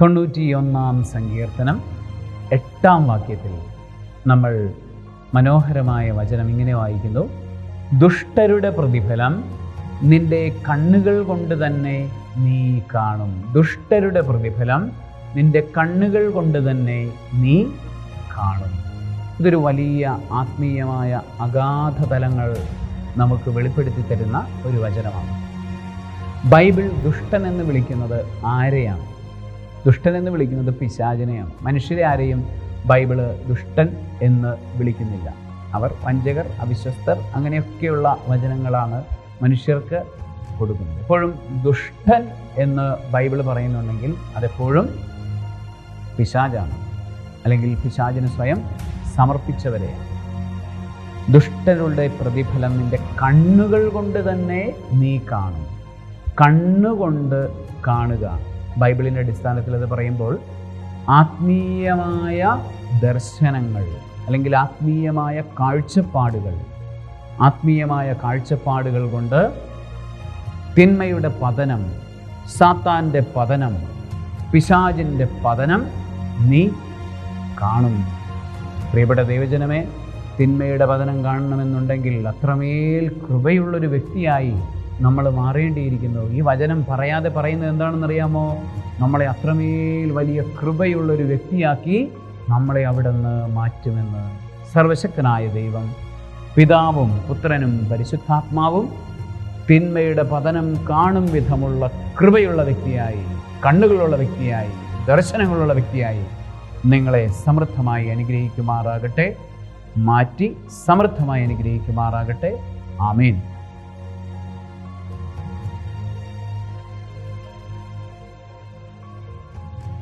91-ാം സങ്കീർത്തനം 8-ാം വാക്യത്തിൽ നമ്മൾ മനോഹരമായ വചനം ഇങ്ങനെ വായിക്കുന്നു: ദുഷ്ടരുടെ പ്രതിഫലം നിന്റെ കണ്ണുകൾ കൊണ്ട് തന്നെ നീ കാണും. ദുഷ്ടരുടെ പ്രതിഫലം നിന്റെ കണ്ണുകൾ കൊണ്ട് തന്നെ നീ കാണും. ഇതൊരു വലിയ ആത്മീയമായ അഗാധ തലങ്ങൾ നമുക്ക് വെളിപ്പെടുത്തി തരുന്ന ഒരു വചനമാണ്. ബൈബിൾ ദുഷ്ടൻ എന്ന് വിളിക്കുന്നത് ആരെയാണ്? ദുഷ്ടൻ എന്ന് വിളിക്കുന്നത് പിശാചിനെയാണ്. മനുഷ്യരെ ആരെയും ബൈബിള് ദുഷ്ടൻ എന്ന് വിളിക്കുന്നില്ല. അവർ വഞ്ചകർ, അവിശ്വസ്തർ, അങ്ങനെയൊക്കെയുള്ള വചനങ്ങളാണ് മനുഷ്യർക്ക് കൊടുക്കുന്നത്. എപ്പോഴും ദുഷ്ടൻ എന്ന് ബൈബിൾ പറയുന്നുണ്ടെങ്കിൽ അതെപ്പോഴും പിശാചാണ്, അല്ലെങ്കിൽ പിശാചിന് സ്വയം സമർപ്പിച്ചവരെയാണ്. ദുഷ്ടരുടെ പ്രതിഫലം നിന്റെ കണ്ണുകൾ കൊണ്ട് തന്നെ നീ കാണും. കണ്ണുകൊണ്ട് കാണുക, ബൈബിളിൻ്റെ അടിസ്ഥാനത്തിൽ അത് പറയുമ്പോൾ ആത്മീയമായ ദർശനങ്ങൾ അല്ലെങ്കിൽ ആത്മീയമായ കാഴ്ചപ്പാടുകൾ കൊണ്ട് തിന്മയുടെ പതനം, സാത്താൻ്റെ പതനം, പിശാചിൻ്റെ പതനം നീ കാണും. പ്രിയപ്പെട്ട ദൈവജനമേ, തിന്മയുടെ പതനം കാണണമെന്നുണ്ടെങ്കിൽ അത്രമേൽ കൃപയുള്ളൊരു വ്യക്തിയായി നമ്മൾ മാറേണ്ടിയിരിക്കുന്നു. ഈ വചനം പറയാതെ പറയുന്നത് എന്താണെന്നറിയാമോ? നമ്മളെ അത്രമേൽ വലിയ കൃപയുള്ളൊരു വ്യക്തിയാക്കി നമ്മളെ അവിടുന്ന് മാറ്റുമെന്ന് സർവശക്തനായ ദൈവം, പിതാവും പുത്രനും പരിശുദ്ധാത്മാവും തിന്മയുടെ പതനം കാണും വിധമുള്ള കൃപയുള്ള വ്യക്തിയായി, കണ്ണുകളുള്ള വ്യക്തിയായി, ദർശനങ്ങളുള്ള വ്യക്തിയായി നിങ്ങളെ സമൃദ്ധമായി അനുഗ്രഹിക്കുമാറാകട്ടെ. മാറ്റി സമൃദ്ധമായി അനുഗ്രഹിക്കുമാറാകട്ടെ. ആമേൻ.